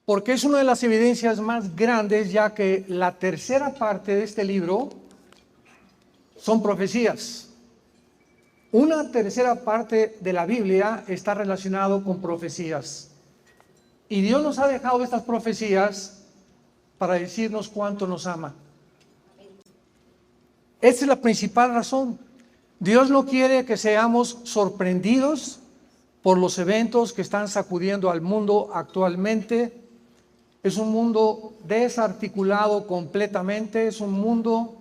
porque es una de las evidencias más grandes, ya que la tercera parte de este libro son profecías. Una tercera parte de la Biblia está relacionado con profecías. Y Dios nos ha dejado estas profecías para decirnos cuánto nos ama. Esa es la principal razón. Dios no quiere que seamos sorprendidos por los eventos que están sacudiendo al mundo actualmente. Es un mundo desarticulado completamente, es un mundo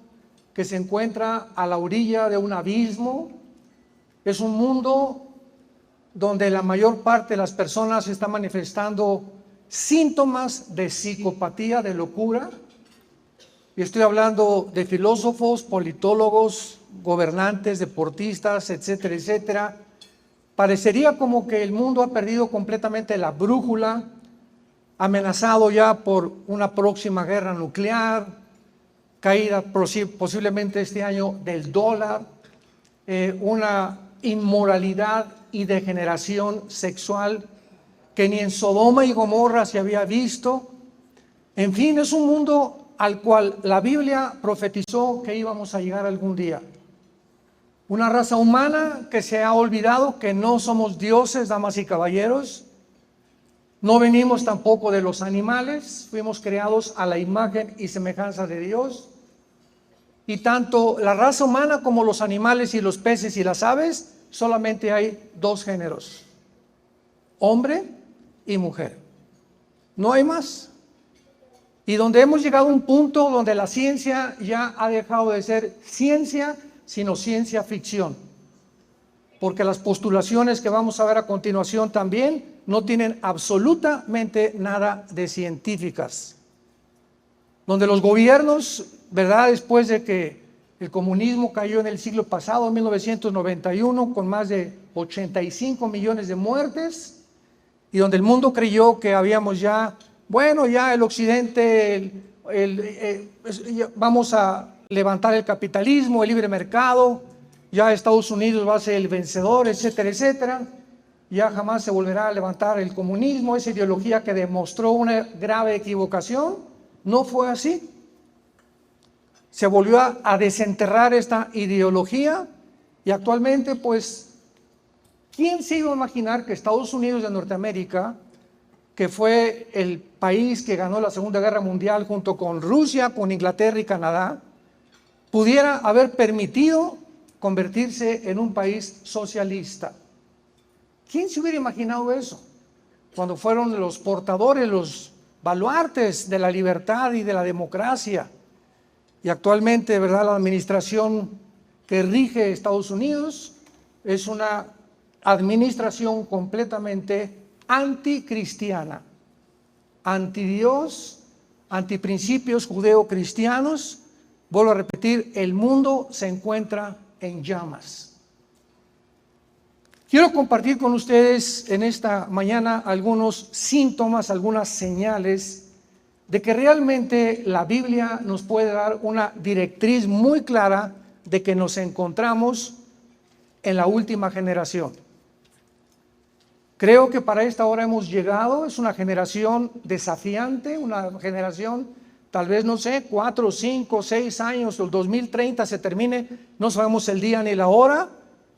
que se encuentra a la orilla de un abismo, es un mundo donde la mayor parte de las personas están manifestando síntomas de psicopatía, de locura. Y estoy hablando de filósofos, politólogos, gobernantes, deportistas, etcétera, etcétera. Parecería como que el mundo ha perdido completamente la brújula, amenazado ya por una próxima guerra nuclear, caída posiblemente este año del dólar, una inmoralidad y degeneración sexual que ni en Sodoma y Gomorra se había visto. En fin, es un mundo al cual la Biblia profetizó que íbamos a llegar algún día. Una raza humana que se ha olvidado que no somos dioses, damas y caballeros. No venimos tampoco de los animales, fuimos creados a la imagen y semejanza de Dios. Y tanto la raza humana como los animales y los peces y las aves, solamente hay dos géneros: hombre y mujer. No hay más. Y donde hemos llegado a un punto donde la ciencia ya ha dejado de ser ciencia, sino ciencia ficción. Porque las postulaciones que vamos a ver a continuación también no tienen absolutamente nada de científicas. Donde los gobiernos, ¿verdad?, después de que el comunismo cayó en el siglo pasado, en 1991, con más de 85 millones de muertes, y donde el mundo creyó que habíamos ya, bueno, ya el occidente, vamos a levantar el capitalismo, el libre mercado, ya Estados Unidos va a ser el vencedor, etcétera, etcétera. Ya jamás se volverá a levantar el comunismo, esa ideología que demostró una grave equivocación. No fue así. Se volvió a desenterrar esta ideología y actualmente, pues, ¿quién se iba a imaginar que Estados Unidos de Norteamérica, que fue el país que ganó la Segunda Guerra Mundial junto con Rusia, con Inglaterra y Canadá, pudiera haber permitido convertirse en un país socialista? ¿Quién se hubiera imaginado eso? Cuando fueron los portadores, los baluartes de la libertad y de la democracia. Y actualmente, ¿verdad?, la administración que rige Estados Unidos es una administración completamente anticristiana, antidios, antiprincipios judeocristianos. Vuelvo a repetir, el mundo se encuentra en llamas. Quiero compartir con ustedes en esta mañana algunos síntomas, algunas señales de que realmente la Biblia nos puede dar una directriz muy clara de que nos encontramos en la última generación. Creo que para esta hora hemos llegado, es una generación desafiante, una generación, tal vez, no sé, 4, 5, 6 años, el 2030 se termine, no sabemos el día ni la hora.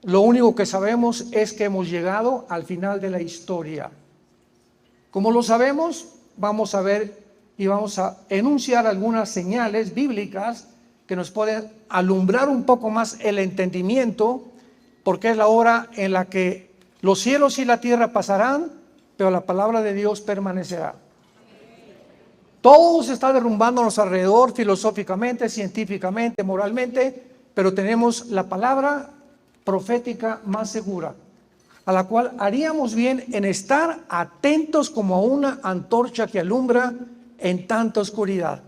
Lo único que sabemos es que hemos llegado al final de la historia. Como lo sabemos, vamos a ver y vamos a enunciar algunas señales bíblicas que nos pueden alumbrar un poco más el entendimiento, porque es la hora en la que los cielos y la tierra pasarán, pero la palabra de Dios permanecerá. Todo se está derrumbando a nuestro alrededor, filosóficamente, científicamente, moralmente, pero tenemos la palabra profética más segura, a la cual haríamos bien en estar atentos como a una antorcha que alumbra en tanta oscuridad,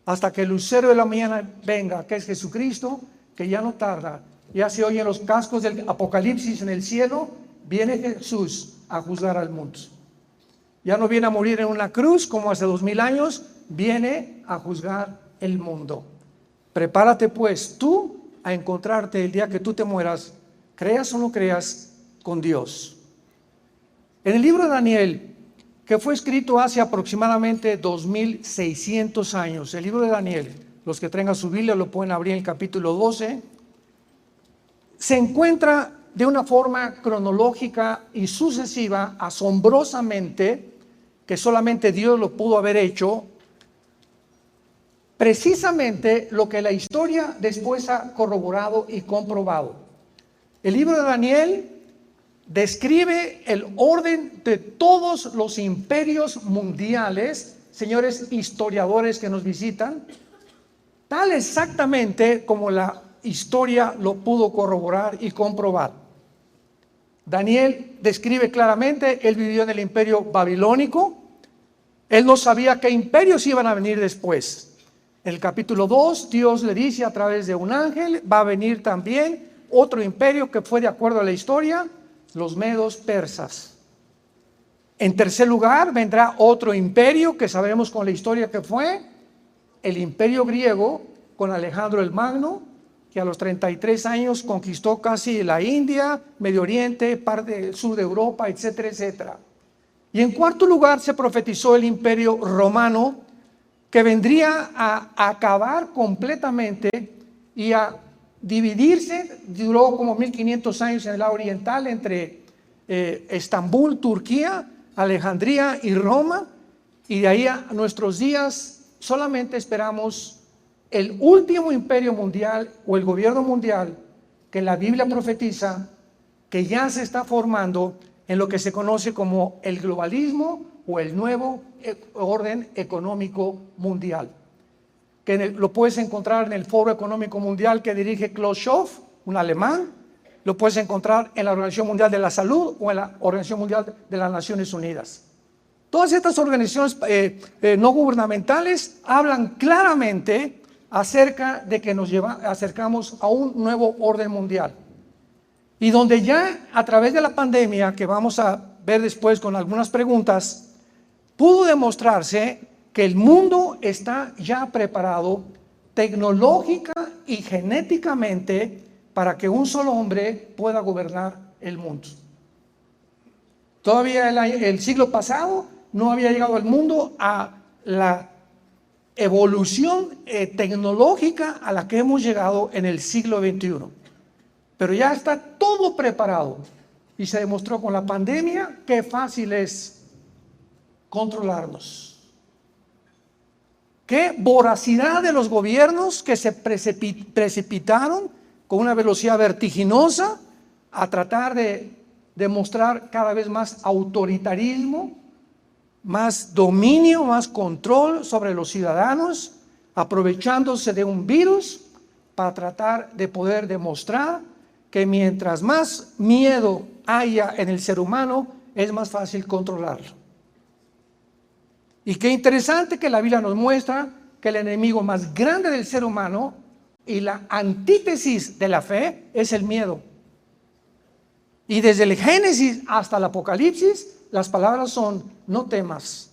hasta que el lucero de la mañana venga, que es Jesucristo, que ya no tarda. Ya se oyen los cascos del Apocalipsis en el cielo, viene Jesús a juzgar al mundo. Ya no viene a morir en una cruz como hace 2000 años, viene a juzgar el mundo. Prepárate pues tú a encontrarte el día que tú te mueras, creas o no creas, con Dios. En el libro de Daniel, que fue escrito hace aproximadamente 2600 años. El libro de Daniel, los que tengan su Biblia lo pueden abrir en el capítulo 12. Se encuentra de una forma cronológica y sucesiva, asombrosamente, que solamente Dios lo pudo haber hecho, precisamente lo que la historia después ha corroborado y comprobado. El libro de Daniel describe el orden de todos los imperios mundiales, señores historiadores que nos visitan, tal exactamente como la historia lo pudo corroborar y comprobar. Daniel describe claramente, él vivió en el imperio babilónico, él no sabía qué imperios iban a venir después. En el capítulo 2, Dios le dice a través de un ángel, va a venir también otro imperio que fue de acuerdo a la historia, los medos persas. En tercer lugar, vendrá otro imperio que sabemos con la historia que fue, el imperio griego con Alejandro el Magno, que a los 33 años conquistó casi la India, Medio Oriente, parte del sur de Europa, etcétera, etcétera. Y en cuarto lugar se profetizó el imperio romano, que vendría a acabar completamente y a dividirse. Duró como 1500 años en el lado oriental entre Estambul, Turquía, Alejandría y Roma, y de ahí a nuestros días solamente esperamos el último imperio mundial o el gobierno mundial que la Biblia profetiza que ya se está formando en lo que se conoce como el globalismo o el nuevo orden económico mundial, que lo puedes encontrar en el Foro Económico Mundial que dirige Klaus Schwab, un alemán, lo puedes encontrar en la Organización Mundial de la Salud o en la Organización Mundial de las Naciones Unidas. Todas estas organizaciones no gubernamentales hablan claramente acerca de que nos acercamos a un nuevo orden mundial. Y donde ya a través de la pandemia, que vamos a ver después con algunas preguntas, pudo demostrarse que el mundo está ya preparado tecnológica y genéticamente para que un solo hombre pueda gobernar el mundo. Todavía el siglo pasado no había llegado al mundo a la evolución tecnológica a la que hemos llegado en el siglo XXI. Pero ya está todo preparado y se demostró con la pandemia qué fácil es controlarnos. Qué voracidad de los gobiernos que se precipitaron con una velocidad vertiginosa a tratar de demostrar cada vez más autoritarismo, más dominio, más control sobre los ciudadanos, aprovechándose de un virus para tratar de poder demostrar que mientras más miedo haya en el ser humano, es más fácil controlarlo. Y qué interesante que la Biblia nos muestra que el enemigo más grande del ser humano y la antítesis de la fe es el miedo. Y desde el Génesis hasta el Apocalipsis, las palabras son: no temas,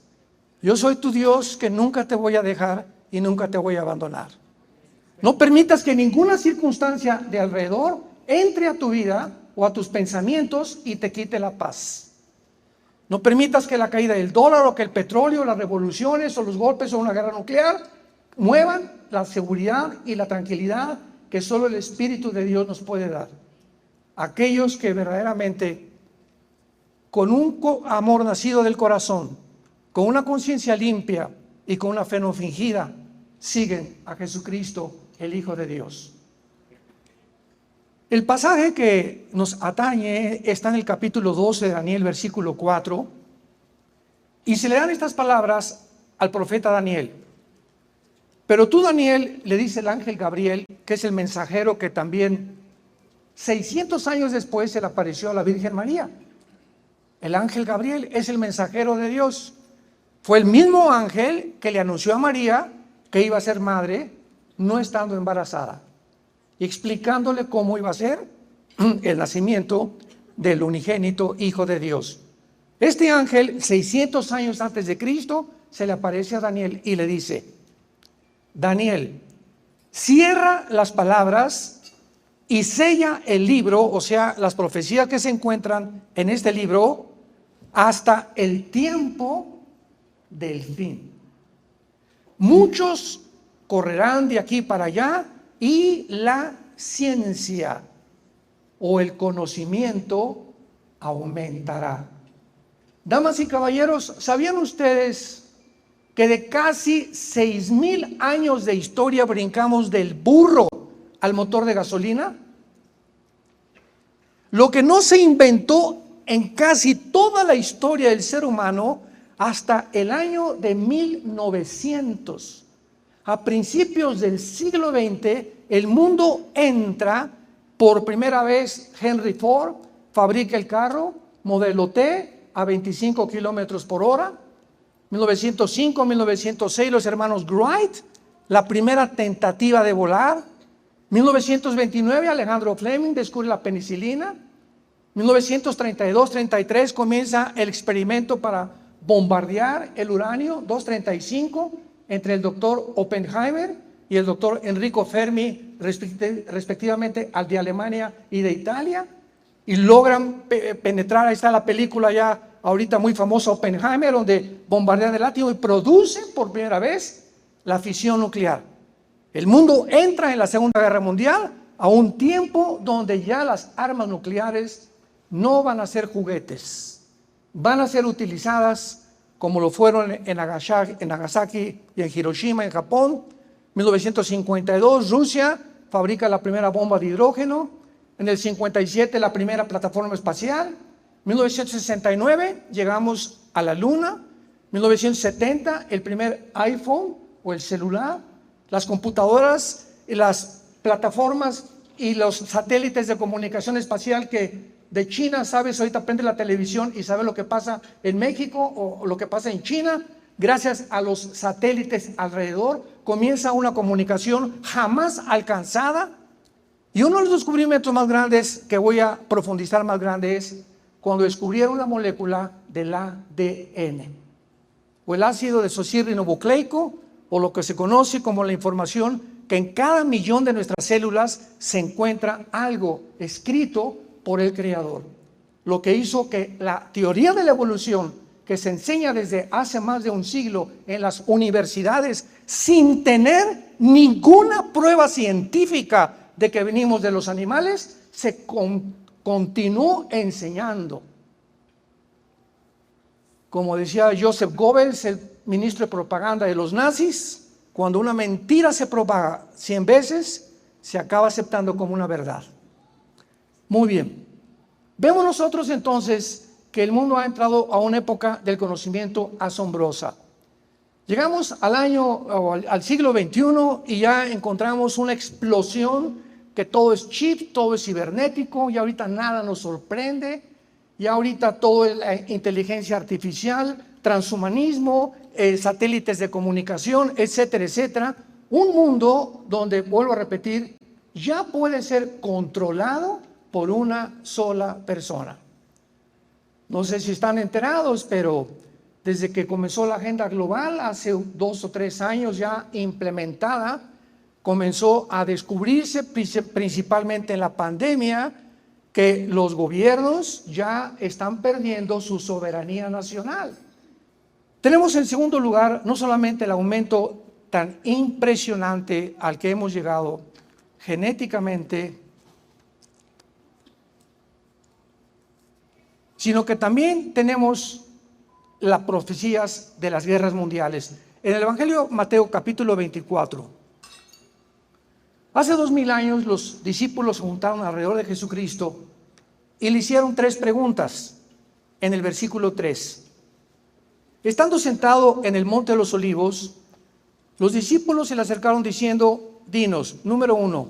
yo soy tu Dios que nunca te voy a dejar y nunca te voy a abandonar. No permitas que ninguna circunstancia de alrededor entre a tu vida o a tus pensamientos y te quite la paz. No permitas que la caída del dólar o que el petróleo, las revoluciones o los golpes o una guerra nuclear muevan la seguridad y la tranquilidad que solo el Espíritu de Dios nos puede dar. Aquellos que verdaderamente, con un amor nacido del corazón, con una conciencia limpia y con una fe no fingida, siguen a Jesucristo, el Hijo de Dios. El pasaje que nos atañe está en el capítulo 12 de Daniel, versículo 4, y se le dan estas palabras al profeta Daniel. Pero tú, Daniel, le dice el ángel Gabriel, que es el mensajero que también 600 años después se le apareció a la Virgen María. El ángel Gabriel es el mensajero de Dios. Fue el mismo ángel que le anunció a María que iba a ser madre no estando embarazada, y explicándole cómo iba a ser el nacimiento del unigénito Hijo de Dios. Este ángel, 600 años antes de Cristo, se le aparece a Daniel y le dice: Daniel, cierra las palabras y sella el libro, o sea, las profecías que se encuentran en este libro, hasta el tiempo del fin. Muchos correrán de aquí para allá y la ciencia o el conocimiento aumentará. Damas y caballeros, ¿sabían ustedes que de casi 6,000 años de historia brincamos del burro al motor de gasolina? Lo que no se inventó en casi toda la historia del ser humano hasta el año de 1900. A principios del siglo XX, el mundo entra por primera vez. Henry Ford fabrica el carro modelo T a 25 kilómetros por hora. 1905, 1906, los hermanos Wright, la primera tentativa de volar. 1929, Alejandro Fleming descubre la penicilina. 1932-33 comienza el experimento para bombardear el uranio 235 entre el doctor Oppenheimer y el doctor Enrico Fermi, respectivamente, al de Alemania y de Italia, y logran penetrar. Ahí está la película ya ahorita muy famosa, Oppenheimer, donde bombardean el átomo y producen por primera vez la fisión nuclear. El mundo entra en la Segunda Guerra Mundial a un tiempo donde ya las armas nucleares no van a ser juguetes, van a ser utilizadas como lo fueron en Nagasaki y en Hiroshima, en Japón. 1952, Rusia fabrica la primera bomba de hidrógeno. En el 57, la primera plataforma espacial. 1969, llegamos a la Luna. 1970, el primer iPhone o el celular. Las computadoras, las plataformas y los satélites de comunicación espacial que de China, sabes, ahorita prende la televisión y sabes lo que pasa en México o lo que pasa en China. Gracias a los satélites alrededor comienza una comunicación jamás alcanzada. Y uno de los descubrimientos más grandes que voy a profundizar más grande es cuando descubrieron la molécula del ADN o el ácido desoxirribonucleico, o lo que se conoce como la información que en cada millón de nuestras células se encuentra algo escrito por el Creador. Lo que hizo que la teoría de la evolución, que se enseña desde hace más de un siglo en las universidades, sin tener ninguna prueba científica de que venimos de los animales, se continuó enseñando. Como decía Joseph Goebbels, el ministro de propaganda de los nazis, cuando una mentira se propaga 100 veces, se acaba aceptando como una verdad. Muy bien. Vemos nosotros entonces que el mundo ha entrado a una época del conocimiento asombrosa. Llegamos al siglo XXI y ya encontramos una explosión, que todo es chip, todo es cibernético, y ahorita nada nos sorprende, y ahorita todo es la inteligencia artificial, transhumanismo, satélites de comunicación, etcétera, etcétera. Un mundo donde, vuelvo a repetir, ya puede ser controlado por una sola persona. No sé si están enterados, pero desde que comenzó la agenda global, hace 2 o 3 años ya implementada, comenzó a descubrirse principalmente en la pandemia que los gobiernos ya están perdiendo su soberanía nacional. Tenemos en segundo lugar no solamente el aumento tan impresionante al que hemos llegado genéticamente, sino que también tenemos las profecías de las guerras mundiales. En el Evangelio Mateo capítulo 24, hace 2000 años los discípulos se juntaron alrededor de Jesucristo y le hicieron 3 preguntas en el versículo 3. Estando sentado en el monte de los olivos, los discípulos se le acercaron diciendo: dinos, número 1,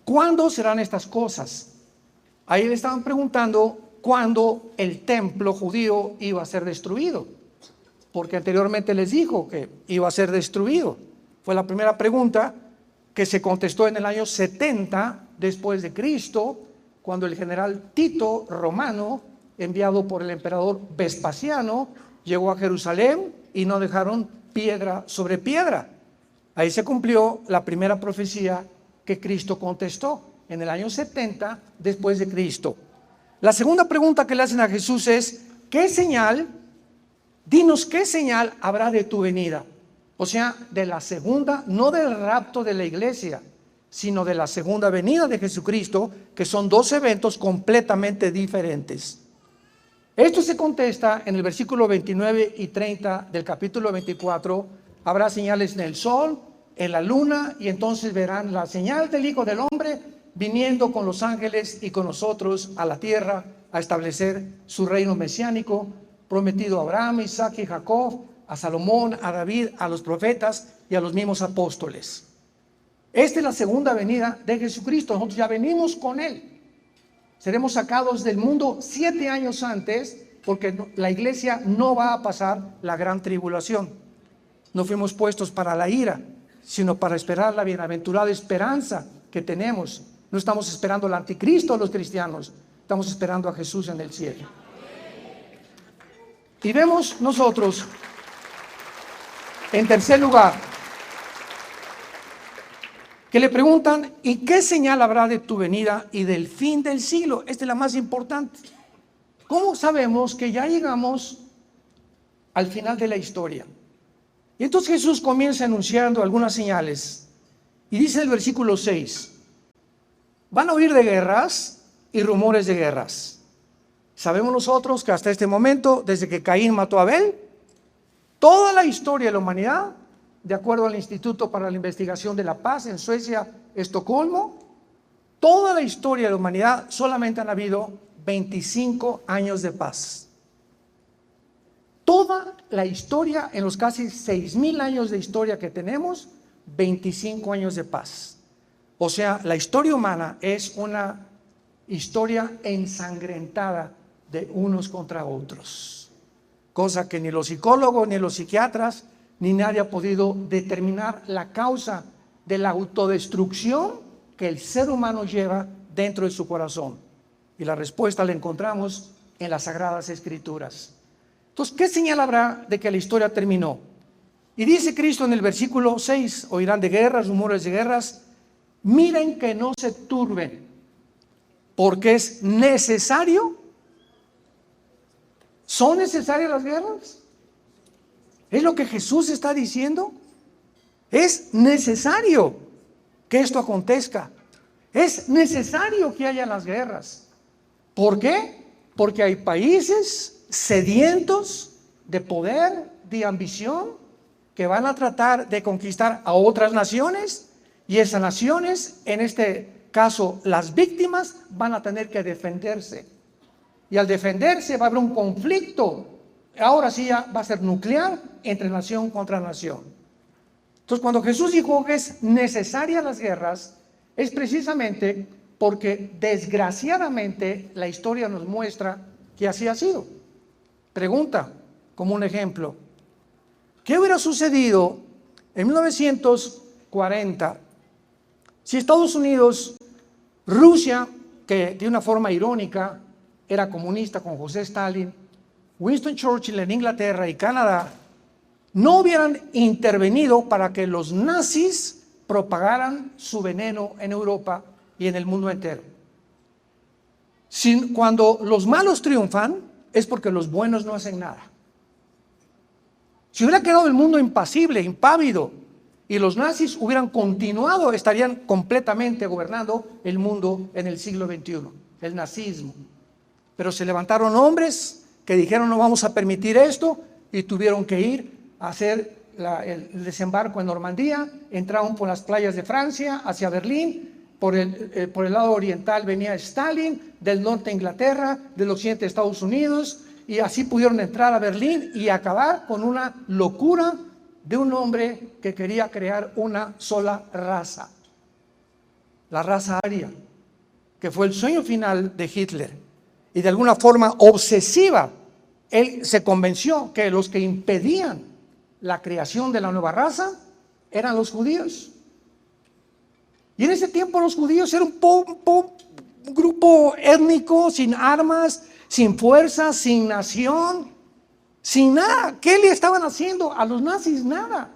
¿cuándo serán estas cosas? Ahí le estaban preguntando cuándo el templo judío iba a ser destruido, porque anteriormente les dijo que iba a ser destruido. Fue la primera pregunta que se contestó en el año 70 después de Cristo, cuando el general Tito romano, enviado por el emperador Vespasiano, llegó a Jerusalén y no dejaron piedra sobre piedra. Ahí se cumplió la primera profecía que Cristo contestó en el año 70 después de Cristo. La segunda pregunta que le hacen a Jesús es: ¿qué señal? Dinos qué señal habrá de tu venida. O sea, de la segunda, no del rapto de la iglesia, sino de la segunda venida de Jesucristo, que son dos eventos completamente diferentes. Esto se contesta en el versículo 29 y 30 del capítulo 24. Habrá señales en el sol, en la luna, y entonces verán la señal del Hijo del Hombre viniendo con los ángeles y con nosotros a la tierra a establecer su reino mesiánico prometido a Abraham, Isaac y Jacob, a Salomón, a David, a los profetas y a los mismos apóstoles. Esta es la segunda venida de Jesucristo. Nosotros ya venimos con Él. Seremos sacados del mundo 7 años antes, porque la iglesia no va a pasar la gran tribulación. No fuimos puestos para la ira, sino para esperar la bienaventurada esperanza que tenemos. No estamos esperando al anticristo los cristianos, estamos esperando a Jesús en el cielo. Y vemos nosotros, en tercer lugar, que le preguntan: ¿y qué señal habrá de tu venida y del fin del siglo? Esta es la más importante. ¿Cómo sabemos que ya llegamos al final de la historia? Y entonces Jesús comienza anunciando algunas señales. Y dice el versículo 6: van a oír de guerras y rumores de guerras. Sabemos nosotros que hasta este momento, desde que Caín mató a Abel, toda la historia de la humanidad, de acuerdo al Instituto para la Investigación de la Paz en Suecia, Estocolmo, toda la historia de la humanidad solamente han habido 25 años de paz. Toda la historia, en los casi 6,000 años de historia que tenemos, 25 años de paz. O sea, la historia humana es una historia ensangrentada de unos contra otros, cosa que ni los psicólogos, ni los psiquiatras, ni nadie ha podido determinar la causa de la autodestrucción que el ser humano lleva dentro de su corazón. Y la respuesta la encontramos en las Sagradas Escrituras. Entonces, ¿qué señal habrá de que la historia terminó? Y dice Cristo en el versículo 6, oirán de guerras, rumores de guerras. Miren que no se turben, porque es necesario. ¿Son necesarias las guerras? ¿Es lo que Jesús está diciendo? Es necesario que esto acontezca. Es necesario que haya las guerras. ¿Por qué? Porque hay países sedientos de poder, de ambición, que van a tratar de conquistar a otras naciones, y esas naciones, en este caso las víctimas, van a tener que defenderse. Y al defenderse va a haber un conflicto. Ahora sí ya va a ser nuclear entre nación contra nación. Entonces, cuando Jesús dijo que es necesaria las guerras, es precisamente porque desgraciadamente la historia nos muestra que así ha sido. Pregunta, como un ejemplo: ¿qué hubiera sucedido en 1940 si Estados Unidos, Rusia, que de una forma irónica era comunista con José Stalin, Winston Churchill en Inglaterra y Canadá, no hubieran intervenido para que los nazis propagaran su veneno en Europa y en el mundo entero? Cuando los malos triunfan, es porque los buenos no hacen nada. Si hubiera quedado el mundo impasible, impávido, y los nazis hubieran continuado, estarían completamente gobernando el mundo en el siglo XXI, el nazismo. Pero se levantaron hombres que dijeron: no vamos a permitir esto, y tuvieron que ir a hacer el desembarco en Normandía. Entraron por las playas de Francia hacia Berlín. Por el lado oriental venía Stalin, del norte Inglaterra, del occidente Estados Unidos, y así pudieron entrar a Berlín y acabar con una locura de un hombre que quería crear una sola raza, la raza aria, que fue el sueño final de Hitler. Y de alguna forma obsesiva, él se convenció que los que impedían la creación de la nueva raza eran los judíos. Y en ese tiempo los judíos eran un grupo étnico, sin armas, sin fuerza, sin nación, sin nada. ¿Qué le estaban haciendo a los nazis? Nada.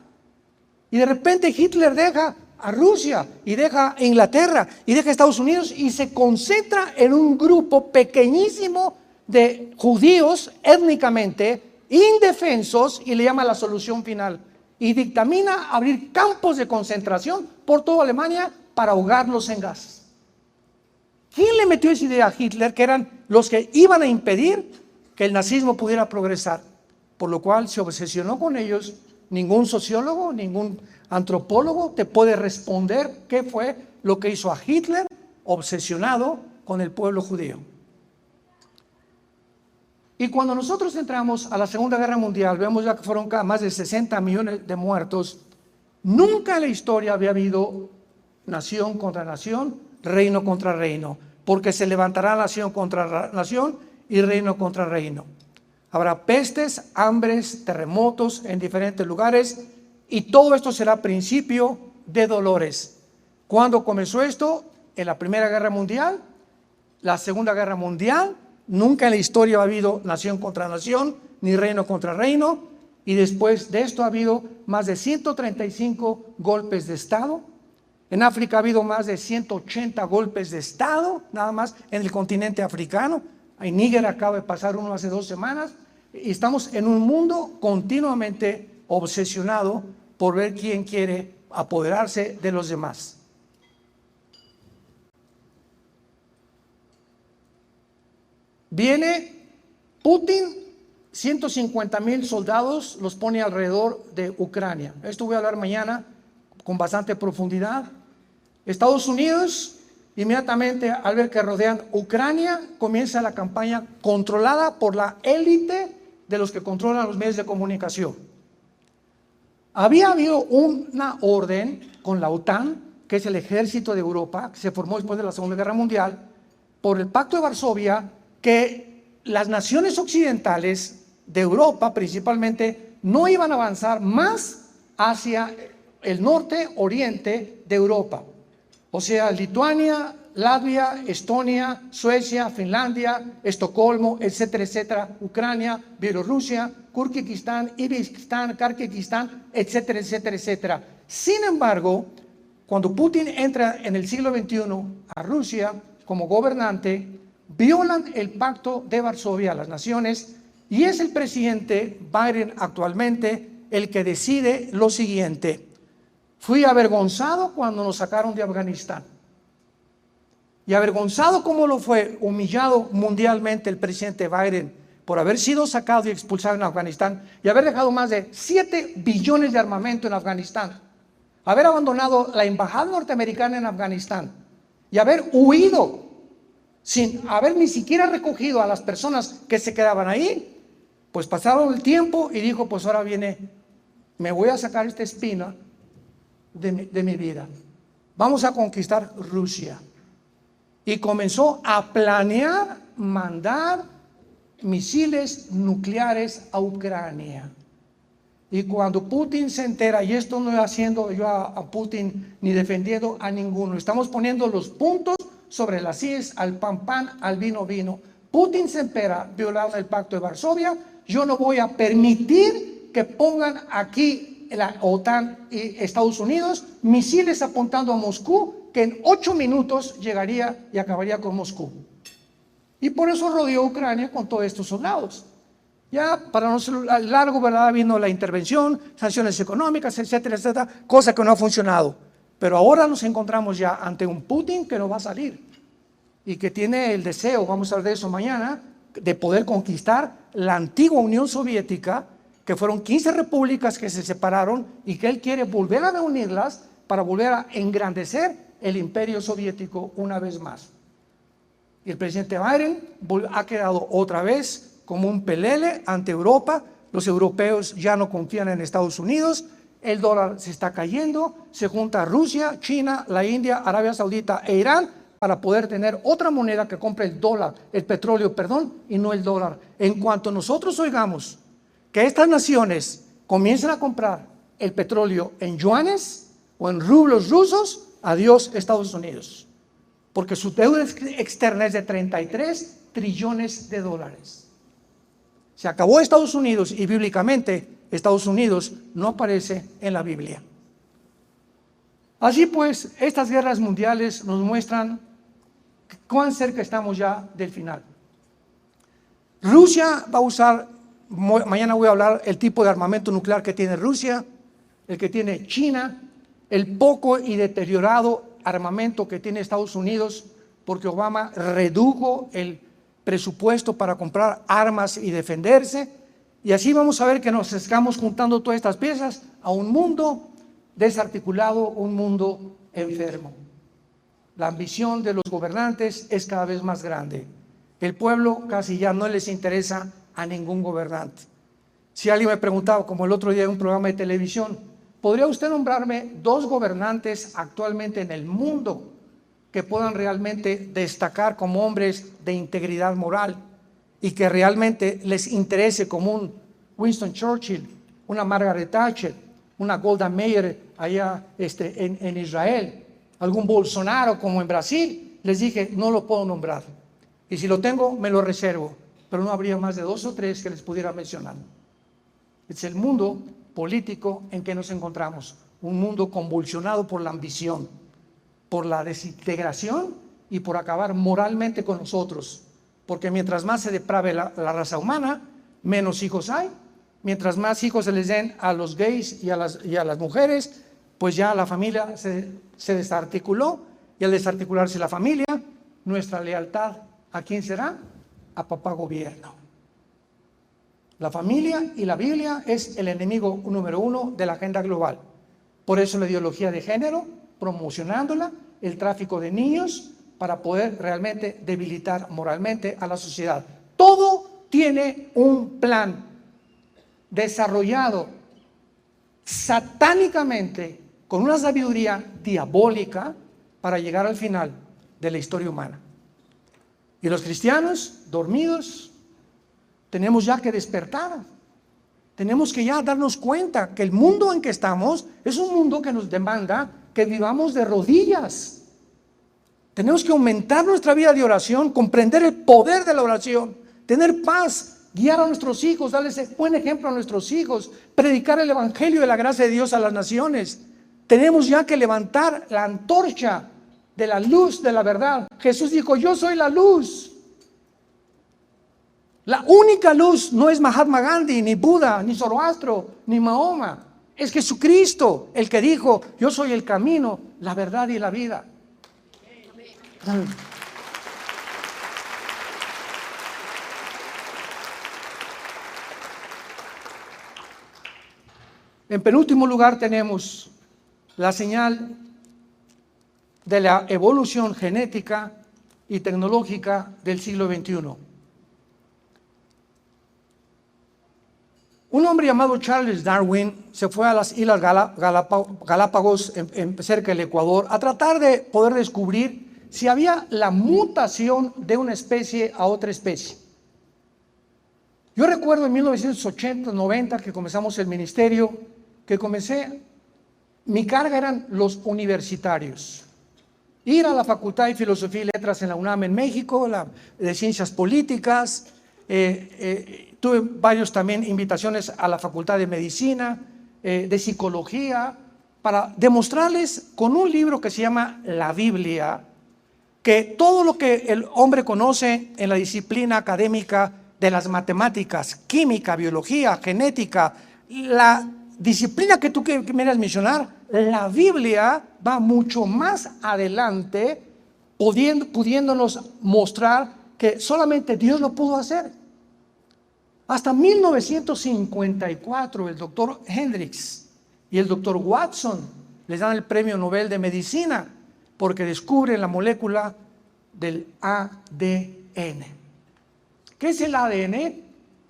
Y de repente Hitler deja a Rusia y deja a Inglaterra y deja a Estados Unidos y se concentra en un grupo pequeñísimo de judíos étnicamente indefensos y le llama la solución final. Y dictamina abrir campos de concentración por toda Alemania para ahogarlos en gas. ¿Quién le metió esa idea a Hitler? Que eran los que iban a impedir que el nazismo pudiera progresar. Por lo cual se obsesionó con ellos. Ningún sociólogo, ningún antropólogo te puede responder qué fue lo que hizo a Hitler obsesionado con el pueblo judío. Y cuando nosotros entramos a la Segunda Guerra Mundial, vemos ya que fueron más de 60 millones de muertos. Nunca en la historia había habido nación contra nación, reino contra reino, porque se levantará nación contra nación y reino contra reino. Habrá pestes, hambres, terremotos en diferentes lugares, y todo esto será principio de dolores. ¿Cuándo comenzó esto? En la Primera Guerra Mundial, la Segunda Guerra Mundial. Nunca en la historia ha habido nación contra nación, ni reino contra reino, y después de esto ha habido más de 135 golpes de Estado. En África ha habido más de 180 golpes de Estado, nada más en el continente africano. En Níger acaba de pasar uno hace 2 semanas, y estamos en un mundo continuamente obsesionado por ver quién quiere apoderarse de los demás. Viene Putin, 150,000 soldados los pone alrededor de Ucrania. Esto voy a hablar mañana con bastante profundidad. Estados Unidos, inmediatamente al ver que rodean Ucrania, comienza la campaña controlada por la élite de los que controlan los medios de comunicación. Había habido una orden con la OTAN, que es el ejército de Europa, que se formó después de la Segunda Guerra Mundial, por el Pacto de Varsovia, que las naciones occidentales de Europa principalmente no iban a avanzar más hacia el norte oriente de Europa, o sea, Lituania, Latvia, Estonia, Suecia, Finlandia, Estocolmo, etcétera, etcétera, Ucrania, Bielorrusia, Kirguistán, Uzbekistán, Kazajistán, etcétera, etcétera, etcétera. Sin embargo, cuando Putin entra en el siglo XXI a Rusia como gobernante, violan el Pacto de Varsovia, las naciones, y es el presidente Biden actualmente el que decide lo siguiente: fui avergonzado cuando nos sacaron de Afganistán. Y avergonzado como lo fue, humillado mundialmente el presidente Biden por haber sido sacado y expulsado en Afganistán y haber dejado más de 7 billones de armamento en Afganistán, haber abandonado la embajada norteamericana en Afganistán y haber huido sin haber ni siquiera recogido a las personas que se quedaban ahí, pues pasaron el tiempo y dijo, pues ahora viene, me voy a sacar esta espina de mi vida. Vamos a conquistar Rusia. Y comenzó a planear mandar misiles nucleares a Ucrania. Y cuando Putin se entera, y esto no estoy haciendo yo a Putin ni defendiendo a ninguno, estamos poniendo los puntos sobre las IES, al pan pan, al vino vino. Putin se entera violando el Pacto de Varsovia. Yo no voy a permitir que pongan aquí la OTAN y Estados Unidos misiles apuntando a Moscú, que en 8 minutos llegaría y acabaría con Moscú. Y por eso rodeó Ucrania con todos estos soldados. Ya para no ser largo, ¿verdad? Vino la intervención, sanciones económicas, etcétera, etcétera, cosa que no ha funcionado. Pero ahora nos encontramos ya ante un Putin que no va a salir y que tiene el deseo, vamos a hablar de eso mañana, de poder conquistar la antigua Unión Soviética, que fueron 15 repúblicas que se separaron y que él quiere volver a reunirlas para volver a engrandecer el imperio soviético una vez más. Y el presidente Biden ha quedado otra vez como un pelele ante Europa. Los europeos ya no confían en Estados Unidos. El dólar se está cayendo. Se junta Rusia, China, la India, Arabia Saudita e Irán para poder tener otra moneda que compre el dólar, el petróleo, perdón, y no el dólar. En cuanto nosotros oigamos que estas naciones comiencen a comprar el petróleo en yuanes o en rublos rusos, adiós Estados Unidos. Porque su deuda externa es de 33 trillones de dólares. Se acabó Estados Unidos y bíblicamente Estados Unidos no aparece en la Biblia. Así pues, estas guerras mundiales nos muestran cuán cerca estamos ya del final. Rusia va a usar, mañana voy a hablar el tipo de armamento nuclear que tiene Rusia, el que tiene China, el poco y deteriorado armamento que tiene Estados Unidos, porque Obama redujo el presupuesto para comprar armas y defenderse. Y así vamos a ver que nos estamos juntando todas estas piezas a un mundo desarticulado, un mundo enfermo. La ambición de los gobernantes es cada vez más grande. El pueblo casi ya no les interesa a ningún gobernante. Si alguien me preguntaba, como el otro día en un programa de televisión, ¿podría usted nombrarme 2 gobernantes actualmente en el mundo que puedan realmente destacar como hombres de integridad moral y que realmente les interese, como un Winston Churchill, una Margaret Thatcher, una Golda Meir allá en Israel, algún Bolsonaro como en Brasil? Les dije, no lo puedo nombrar. Y si lo tengo, me lo reservo. Pero no habría más de 2 o 3 que les pudiera mencionar. Es el mundo político en que nos encontramos. Un mundo convulsionado por la ambición, por la desintegración y por acabar moralmente con nosotros. Porque mientras más se deprave la raza humana, menos hijos hay. Mientras más hijos se les den a los gays y a las mujeres, pues ya la familia se desarticuló. Y al desarticularse la familia, nuestra lealtad, ¿a quién será? A papá gobierno. La familia y la Biblia es el enemigo número 1 de la agenda global. Por eso la ideología de género, promocionándola, el tráfico de niños, para poder realmente debilitar moralmente a la sociedad. Todo tiene un plan desarrollado satánicamente con una sabiduría diabólica para llegar al final de la historia humana. Y los cristianos, dormidos, tenemos ya que despertar. Tenemos que ya darnos cuenta que el mundo en que estamos es un mundo que nos demanda que vivamos de rodillas. Tenemos que aumentar nuestra vida de oración, comprender el poder de la oración, tener paz, guiar a nuestros hijos, darles buen ejemplo a nuestros hijos, predicar el evangelio de la gracia de Dios a las naciones. Tenemos ya que levantar la antorcha de la luz de la verdad. Jesús dijo, yo soy la luz. La única luz no es Mahatma Gandhi, ni Buda, ni Zoroastro, ni Mahoma. Es Jesucristo el que dijo, yo soy el camino, la verdad y la vida. En penúltimo lugar tenemos la señal de la evolución genética y tecnológica del siglo XXI. Un hombre llamado Charles Darwin se fue a las Islas Galápagos, cerca del Ecuador, a tratar de poder descubrir si había la mutación de una especie a otra especie. Yo recuerdo en 1980, 90, que comenzamos el ministerio, mi carga eran los universitarios. Ir a la Facultad de Filosofía y Letras en la UNAM en México, de Ciencias Políticas, tuve varios también invitaciones a la Facultad de Medicina, de Psicología, para demostrarles con un libro que se llama La Biblia, que todo lo que el hombre conoce en la disciplina académica de las matemáticas, química, biología, genética, la disciplina que tú quieras mencionar, la Biblia va mucho más adelante, pudiéndonos mostrar que solamente Dios lo pudo hacer. Hasta 1954 el doctor Hendricks y el doctor Watson les dan el premio Nobel de Medicina porque descubren la molécula del ADN. ¿Qué es el ADN?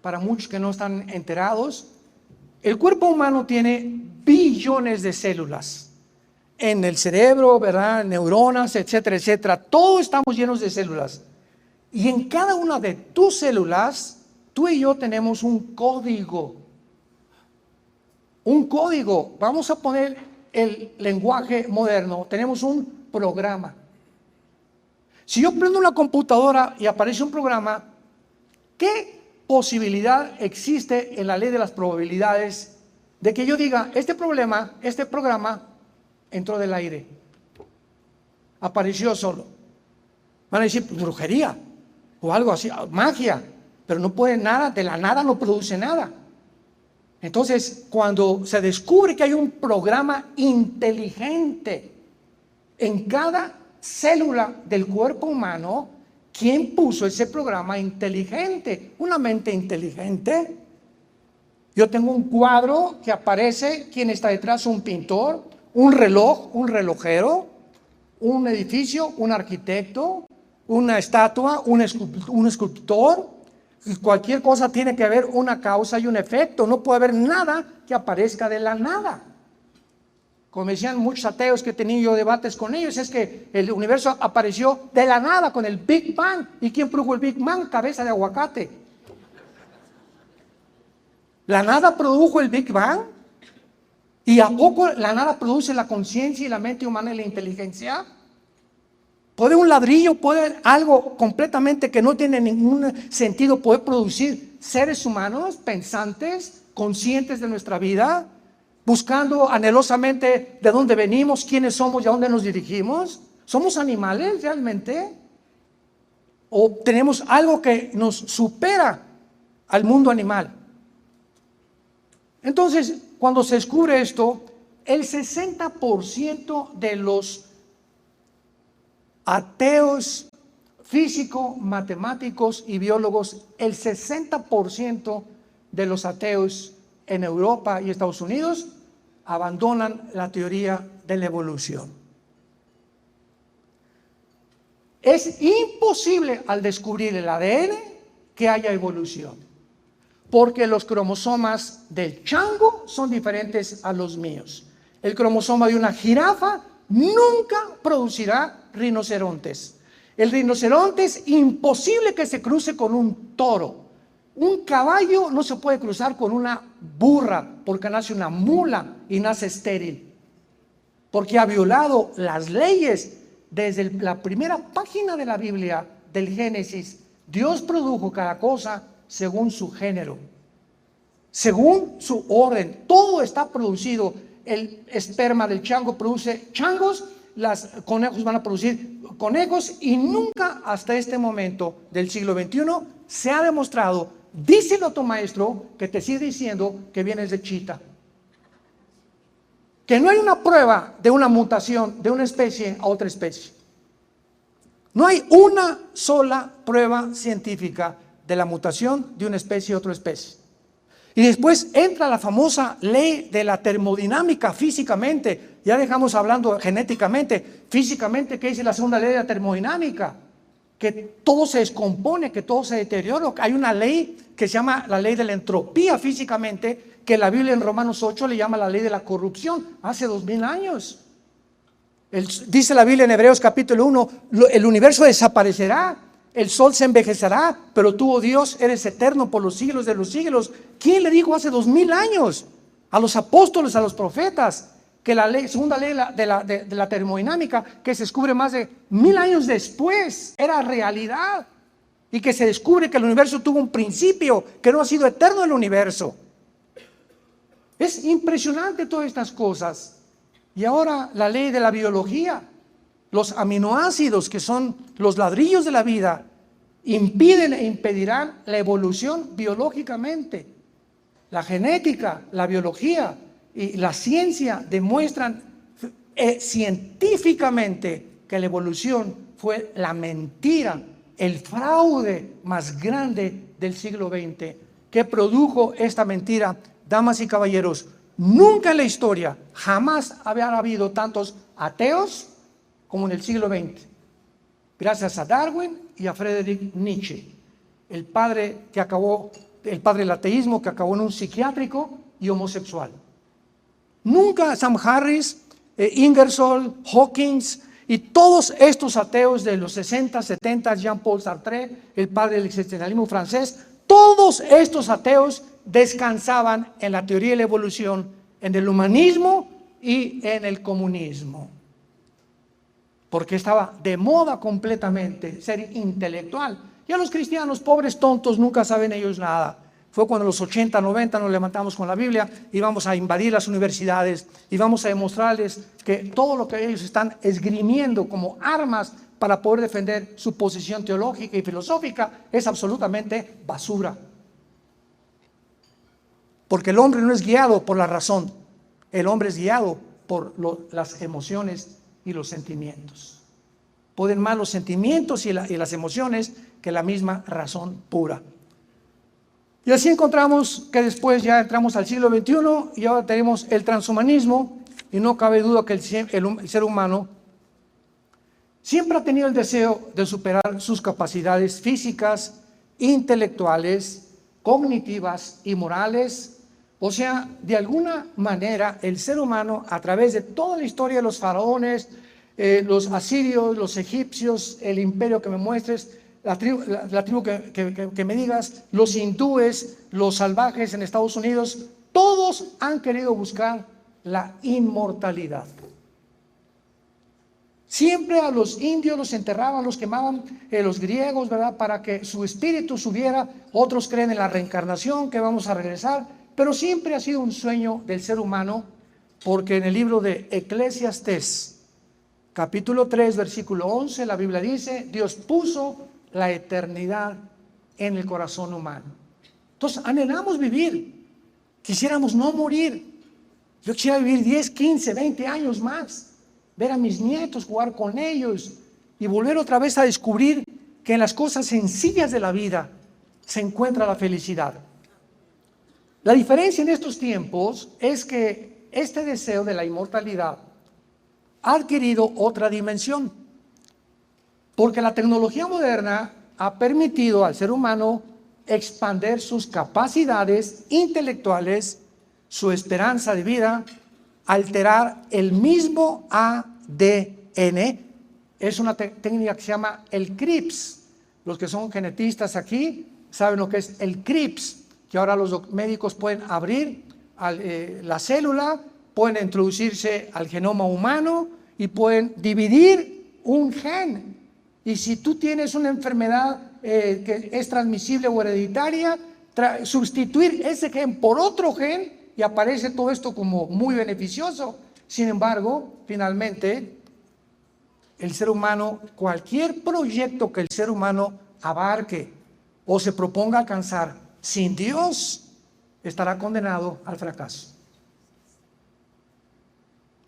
Para muchos que no están enterados, el cuerpo humano tiene billones de células. En el cerebro, ¿verdad? Neuronas, etcétera, etcétera. Todos estamos llenos de células. Y en cada una de tus células, tú y yo tenemos un código. Un código. Vamos a poner el lenguaje moderno. Tenemos un programa. Si yo prendo una computadora y aparece un programa, ¿qué posibilidad existe en la ley de las probabilidades de que yo diga, este programa entró del aire, apareció solo? Van a decir, brujería o algo así, magia. pero no puede nada, de la nada no produce nada. Entonces, cuando se descubre que hay un programa inteligente en cada célula del cuerpo humano, ¿quién puso ese programa inteligente? Una mente inteligente. Yo tengo un cuadro que aparece, ¿quién está detrás? Un pintor, un reloj, un relojero, un edificio, un arquitecto, una estatua, un escultor. Y cualquier cosa tiene que haber una causa y un efecto. No puede haber nada que aparezca de la nada. Como decían muchos ateos que he tenido yo debates con ellos, es que el universo apareció de la nada con el Big Bang. ¿Y quién produjo el Big Bang? Cabeza de aguacate. ¿La nada produjo el Big Bang? ¿Y a poco la nada produce la conciencia y la mente humana y la inteligencia? ¿Puede un ladrillo, puede algo completamente que no tiene ningún sentido, poder producir seres humanos pensantes, conscientes de nuestra vida, buscando anhelosamente de dónde venimos, quiénes somos y a dónde nos dirigimos? ¿Somos animales realmente? ¿O tenemos algo que nos supera al mundo animal? Entonces, cuando se descubre esto, el 60% de los ateos físicos, matemáticos y biólogos, el 60% de los ateos en Europa y Estados Unidos abandonan la teoría de la evolución. Es imposible al descubrir el ADN que haya evolución, porque los cromosomas del chango son diferentes a los míos. El cromosoma de una jirafa nunca producirá rinocerontes. El rinoceronte es imposible que se cruce con un toro. Un caballo no se puede cruzar con una burra porque nace una mula y nace estéril, porque ha violado las leyes. Desde la primera página de la Biblia, del Génesis, Dios produjo cada cosa según su género, según su orden. Todo está producido. El esperma del chango produce changos, los conejos van a producir conejos, y nunca hasta este momento del siglo XXI se ha demostrado, díselo a tu maestro que te sigue diciendo que vienes de chita, que no hay una prueba de una mutación de una especie a otra especie. No hay una sola prueba científica de la mutación de una especie a otra especie. Y después entra la famosa ley de la termodinámica físicamente. Ya dejamos hablando genéticamente. Físicamente, ¿qué dice la segunda ley de la termodinámica? Que todo se descompone, que todo se deteriora. Hay una ley que se llama la ley de la entropía físicamente, que la Biblia en Romanos 8 le llama la ley de la corrupción, hace 2000 años. Dice la Biblia en Hebreos capítulo 1, el universo desaparecerá, el sol se envejecerá, pero tú, oh Dios, eres eterno por los siglos de los siglos. ¿Quién le dijo hace 2000 años a los apóstoles, a los profetas, que la ley, segunda ley de la termodinámica, que se descubre más de 1000 años después, era realidad? Y que se descubre que el universo tuvo un principio, que no ha sido eterno el universo. Es impresionante todas estas cosas. Y ahora la ley de la biología, los aminoácidos, que son los ladrillos de la vida, impiden e impedirán la evolución biológicamente. La genética, la biología y la ciencia demuestran científicamente que la evolución fue la mentira, el fraude más grande del siglo XX, que produjo esta mentira. Damas y caballeros, nunca en la historia, jamás había habido tantos ateos como en el siglo XX, gracias a Darwin y a Friedrich Nietzsche, el padre del ateísmo, que acabó en un psiquiátrico y homosexual. Nunca Sam Harris, Ingersoll, Hawkins y todos estos ateos de los 60, 70, Jean-Paul Sartre, el padre del existencialismo francés, todos estos ateos descansaban en la teoría de la evolución, en el humanismo y en el comunismo, porque estaba de moda completamente ser intelectual. Y a los cristianos, pobres tontos, nunca saben ellos nada. fue cuando en los 80, 90 nos levantamos con la Biblia y vamos a invadir las universidades y vamos a demostrarles que todo lo que ellos están esgrimiendo como armas para poder defender su posición teológica y filosófica es absolutamente basura. Porque el hombre no es guiado por la razón, el hombre es guiado por las emociones y los sentimientos. Pueden más los sentimientos y las emociones que la misma razón pura. Y así encontramos que después ya entramos al siglo XXI y ahora tenemos el transhumanismo, y no cabe duda que el ser humano siempre ha tenido el deseo de superar sus capacidades físicas, intelectuales, cognitivas y morales. O sea, de alguna manera el ser humano, a través de toda la historia de los faraones, los asirios, los egipcios, el imperio que me muestres, la tribu que me digas, los hindúes, los salvajes en Estados Unidos, todos han querido buscar la inmortalidad. Siempre a los indios los enterraban, los quemaban, los griegos, ¿verdad? Para que su espíritu subiera. Otros creen en la reencarnación, que vamos a regresar, pero siempre ha sido un sueño del ser humano, porque en el libro de Eclesiastés, capítulo 3, versículo 11, la Biblia dice: Dios puso la eternidad en el corazón humano. Entonces anhelamos vivir, quisiéramos no morir. Yo quisiera vivir 10, 15, 20 años más, ver a mis nietos, jugar con ellos y volver otra vez a descubrir que en las cosas sencillas de la vida se encuentra la felicidad. La diferencia en estos tiempos es que este deseo de la inmortalidad ha adquirido otra dimensión, porque la tecnología moderna ha permitido al ser humano expandir sus capacidades intelectuales, su esperanza de vida, alterar el mismo ADN. Es una técnica que se llama el CRISPR. Los que son genetistas aquí saben lo que es el CRISPR, que ahora los médicos pueden abrir la célula, pueden introducirse al genoma humano y pueden dividir un gen. Y si tú tienes una enfermedad que es transmisible o hereditaria, sustituir ese gen por otro gen, y aparece todo esto como muy beneficioso. Sin embargo, finalmente, el ser humano, cualquier proyecto que el ser humano abarque o se proponga alcanzar sin Dios, estará condenado al fracaso.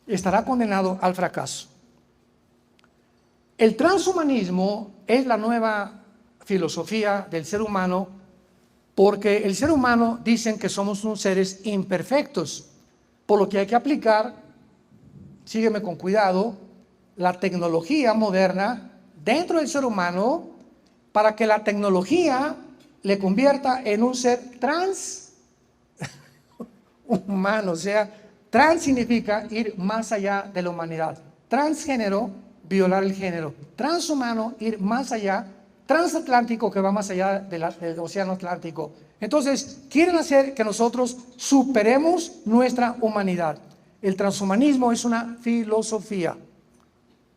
Estará condenado al fracaso. El transhumanismo es la nueva filosofía del ser humano, porque el ser humano dicen que somos unos seres imperfectos, por lo que hay que aplicar, sígueme con cuidado, la tecnología moderna dentro del ser humano para que la tecnología le convierta en un ser humano. O sea, trans significa ir más allá de la humanidad. Transgénero, violar el género. Transhumano, ir más allá. Transatlántico, que va más allá del océano Atlántico. Entonces, quieren hacer que nosotros superemos nuestra humanidad. El transhumanismo es una filosofía,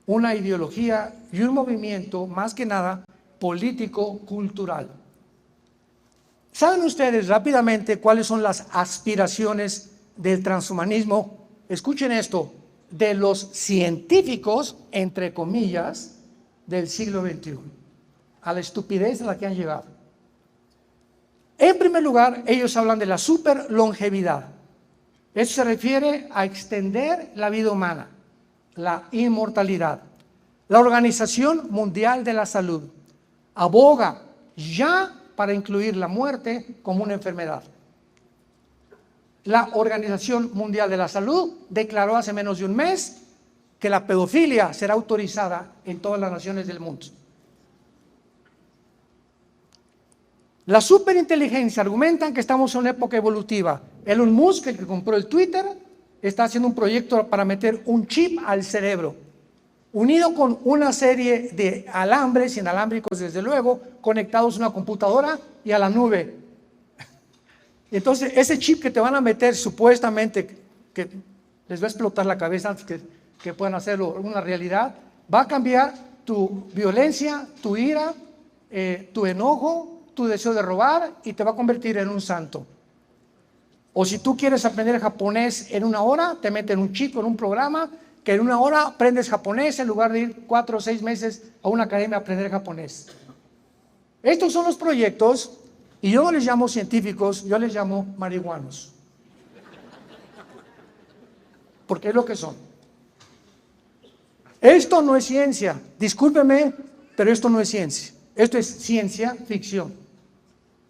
una ideología y un movimiento, más que nada, político-cultural. ¿Saben ustedes rápidamente cuáles son las aspiraciones del transhumanismo? Escuchen esto, de los científicos, entre comillas, del siglo XXI. A la estupidez a la que han llegado. En primer lugar, ellos hablan de la superlongevidad. Eso se refiere a extender la vida humana, la inmortalidad. La Organización Mundial de la Salud aboga ya para incluir la muerte como una enfermedad. La Organización Mundial de la Salud declaró hace menos de un mes que la pedofilia será autorizada en todas las naciones del mundo. La superinteligencia argumentan que estamos en una época evolutiva. Elon Musk, el que compró el Twitter, está haciendo un proyecto para meter un chip al cerebro, unido con una serie de alambres inalámbricos, desde luego, conectados a una computadora y a la nube. Entonces, ese chip que te van a meter, supuestamente, que les va a explotar la cabeza antes que puedan hacerlo una realidad, va a cambiar tu violencia, tu ira, tu enojo, tu deseo de robar y te va a convertir en un santo. O si tú quieres aprender japonés en 1 hora, te meten un chico en un programa que en 1 hora aprendes japonés en lugar de ir 4 o 6 meses a una academia a aprender japonés. Estos son los proyectos y yo no les llamo científicos, yo les llamo marihuanos. Porque es lo que son. Esto no es ciencia, discúlpeme, pero esto no es ciencia. Esto es ciencia ficción.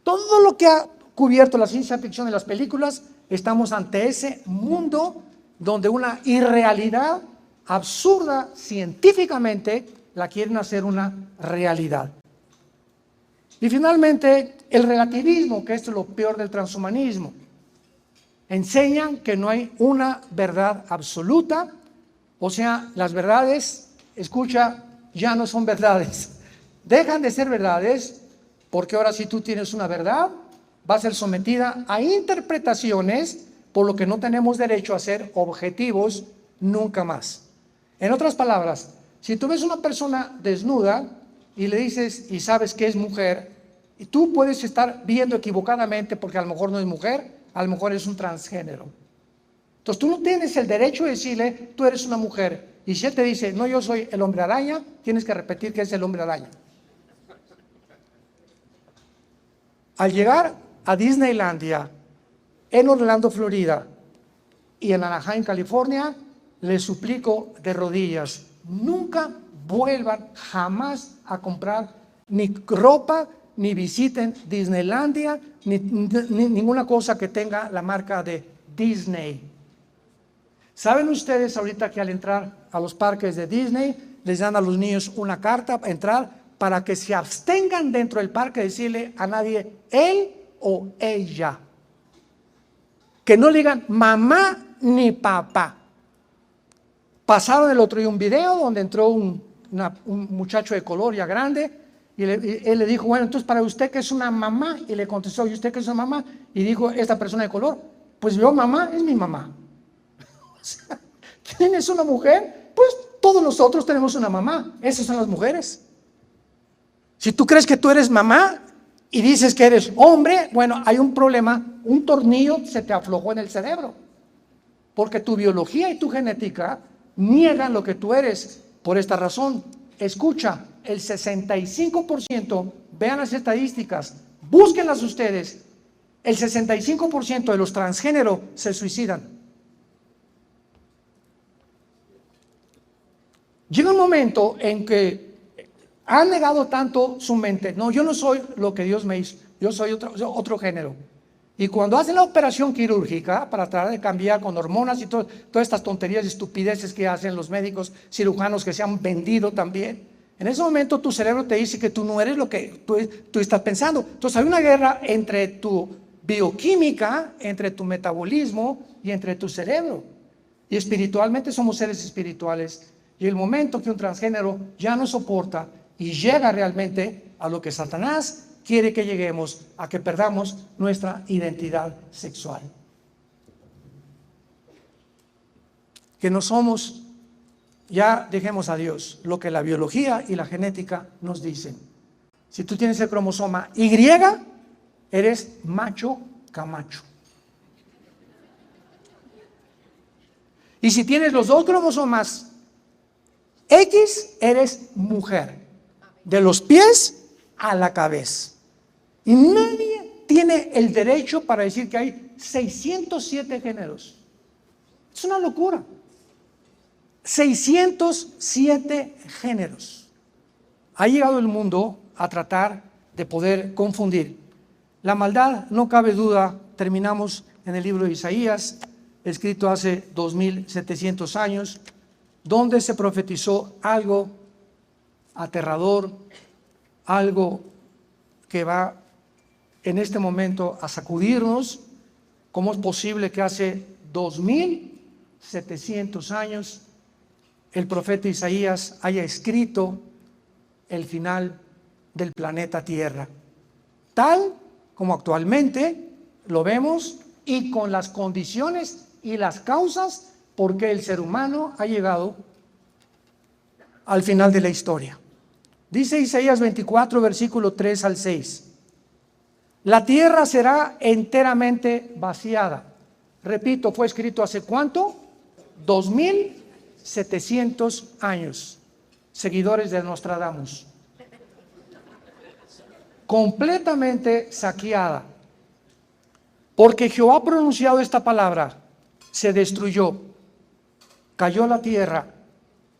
Todo lo que ha cubierto la ciencia ficción en las películas, estamos ante ese mundo donde una irrealidad absurda científicamente la quieren hacer una realidad. Y finalmente, el relativismo, que es lo peor del transhumanismo. Enseñan que no hay una verdad absoluta, o sea, las verdades, escucha, ya no son verdades. Dejan de ser verdades porque ahora si tú tienes una verdad, va a ser sometida a interpretaciones, por lo que no tenemos derecho a ser objetivos nunca más. En otras palabras, si tú ves una persona desnuda y le dices y sabes que es mujer, y tú puedes estar viendo equivocadamente porque a lo mejor no es mujer, a lo mejor es un transgénero. Entonces tú no tienes el derecho de decirle, tú eres una mujer. Y si él te dice, no, yo soy el hombre araña, tienes que repetir que es el hombre araña. Al llegar a Disneylandia, en Orlando, Florida, y en Anaheim, California, les suplico de rodillas, nunca vuelvan jamás a comprar ni ropa, ni visiten Disneylandia, ni ninguna cosa que tenga la marca de Disney. ¿Saben ustedes ahorita que al entrar a los parques de Disney, les dan a los niños una carta para entrar para que se abstengan dentro del parque de decirle a nadie él o ella? Que no le digan mamá ni papá. Pasaron el otro día un video donde entró un muchacho de color ya grande y él le dijo, bueno, entonces para usted que es una mamá, y le contestó, ¿y usted que es una mamá? Y dijo esta persona de color, pues yo mamá es mi mamá. O sea, ¿quién es una mujer? Pues todos nosotros tenemos una mamá, esas son las mujeres. Si tú crees que tú eres mamá y dices que eres hombre, bueno, hay un problema, un tornillo se te aflojó en el cerebro, porque tu biología y tu genética niegan lo que tú eres. Por esta razón, escucha, el 65%, vean las estadísticas, búsquenlas ustedes, el 65% de los transgénero se suicidan. Llega un momento en que han negado tanto su mente, no, yo no soy lo que Dios me hizo, yo soy otro género. Y cuando hacen la operación quirúrgica para tratar de cambiar con hormonas y todas estas tonterías y estupideces que hacen los médicos cirujanos que se han vendido también, en ese momento tu cerebro te dice que tú no eres lo que tú estás pensando. Entonces hay una guerra entre tu bioquímica, entre tu metabolismo y entre tu cerebro. Y espiritualmente somos seres espirituales. Y el momento que un transgénero ya no soporta y llega realmente a lo que Satanás quiere que lleguemos, a que perdamos nuestra identidad sexual. Que no somos, ya dejemos a Dios, lo que la biología y la genética nos dicen. Si tú tienes el cromosoma Y, eres macho camacho. Y si tienes los 2 cromosomas X, eres mujer. De los pies a la cabeza. Y nadie tiene el derecho para decir que hay 607 géneros. Es una locura. 607 géneros. Ha llegado el mundo a tratar de poder confundir. La maldad, no cabe duda, terminamos en el libro de Isaías, escrito hace 2700 años, donde se profetizó algo aterrador, algo que va en este momento a sacudirnos. ¿Cómo es posible que hace 2700 años el profeta Isaías haya escrito el final del planeta Tierra, tal como actualmente lo vemos y con las condiciones y las causas por qué el ser humano ha llegado al final de la historia? Dice Isaías 24, versículo 3 al 6. La tierra será enteramente vaciada. Repito, fue escrito ¿hace cuánto? 2700 años. Seguidores de Nostradamus. Completamente saqueada. Porque Jehová ha pronunciado esta palabra, se destruyó, cayó la tierra,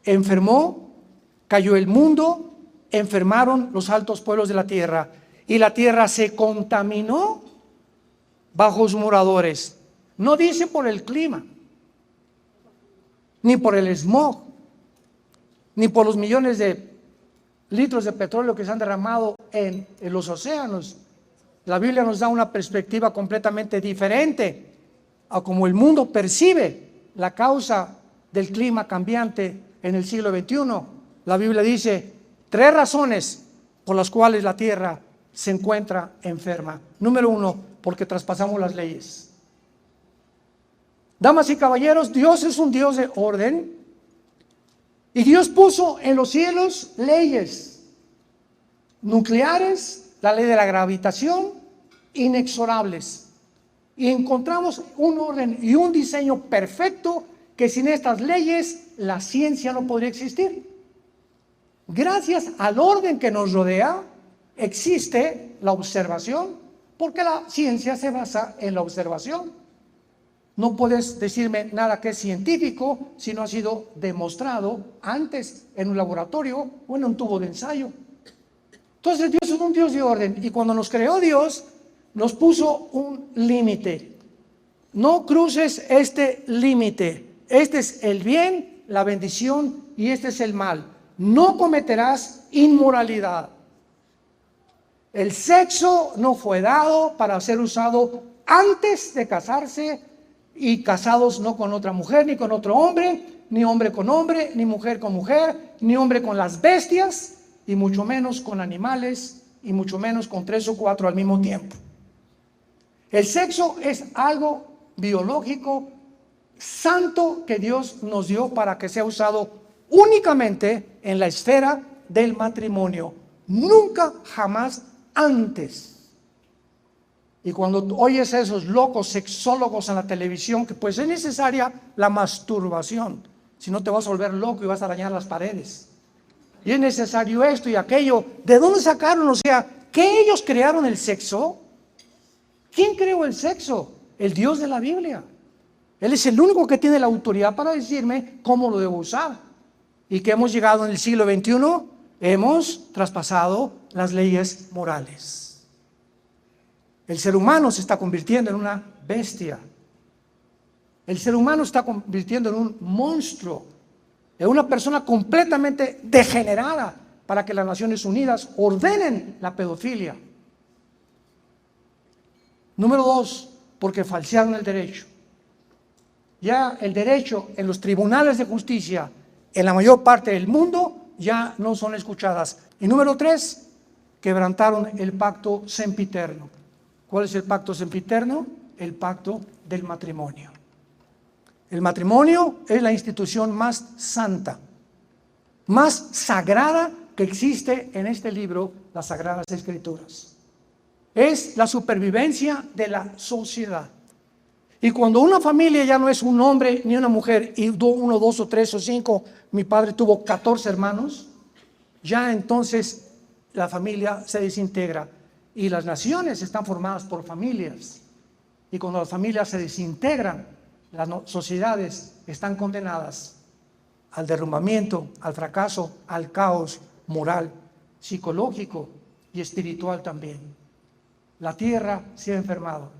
enfermó, cayó el mundo, enfermaron los altos pueblos de la tierra, y la tierra se contaminó bajo sus moradores. No dice por el clima, ni por el smog, ni por los millones de litros de petróleo que se han derramado en los océanos. La Biblia nos da una perspectiva completamente diferente a cómo el mundo percibe la causa del clima cambiante en el siglo XXI. La Biblia dice 3 razones por las cuales la tierra se encuentra enferma. Número 1, porque traspasamos las leyes. Damas y caballeros, Dios es un Dios de orden, y Dios puso en los cielos leyes nucleares, la ley de la gravitación, inexorables. Y encontramos un orden y un diseño perfecto que sin estas leyes la ciencia no podría existir. Gracias al orden que nos rodea, existe la observación, porque la ciencia se basa en la observación. No puedes decirme nada que es científico si no ha sido demostrado antes en un laboratorio o en un tubo de ensayo. Entonces Dios es un Dios de orden, y cuando nos creó Dios, nos puso un límite. No cruces este límite. Este es el bien, la bendición, y este es el mal. No cometerás inmoralidad. El sexo no fue dado para ser usado antes de casarse, y casados no con otra mujer ni con otro hombre, ni hombre con hombre, ni mujer con mujer, ni hombre con las bestias, y mucho menos con animales, y mucho menos con 3 o 4 al mismo tiempo. El sexo es algo biológico santo que Dios nos dio para que sea usado únicamente en la esfera del matrimonio, nunca jamás antes. Y cuando oyes a esos locos sexólogos en la televisión, que pues es necesaria la masturbación, si no te vas a volver loco y vas a dañar las paredes, y es necesario esto y aquello. ¿De dónde sacaron? O sea, ¿que ellos crearon el sexo? ¿Quién creó el sexo? El Dios de la Biblia. Él es el único que tiene la autoridad para decirme cómo lo debo usar. Y que hemos llegado en el siglo XXI, hemos traspasado las leyes morales. El ser humano se está convirtiendo en una bestia. El ser humano se está convirtiendo en un monstruo, en una persona completamente degenerada, para que las Naciones Unidas ordenen la pedofilia. Número 2, porque falsearon el derecho. Ya el derecho en los tribunales de justicia en la mayor parte del mundo ya no son escuchadas. Y número 3, quebrantaron el pacto sempiterno. ¿Cuál es el pacto sempiterno? El pacto del matrimonio. El matrimonio es la institución más santa, más sagrada que existe en este libro, las Sagradas Escrituras. Es la supervivencia de la sociedad. Y cuando una familia ya no es un hombre ni una mujer, y 1, 2 o 3 o 5, mi padre tuvo 14 hermanos, ya entonces la familia se desintegra. Y las naciones están formadas por familias. Y cuando las familias se desintegran, las sociedades están condenadas al derrumbamiento, al fracaso, al caos moral, psicológico y espiritual también. La tierra se ha enfermado.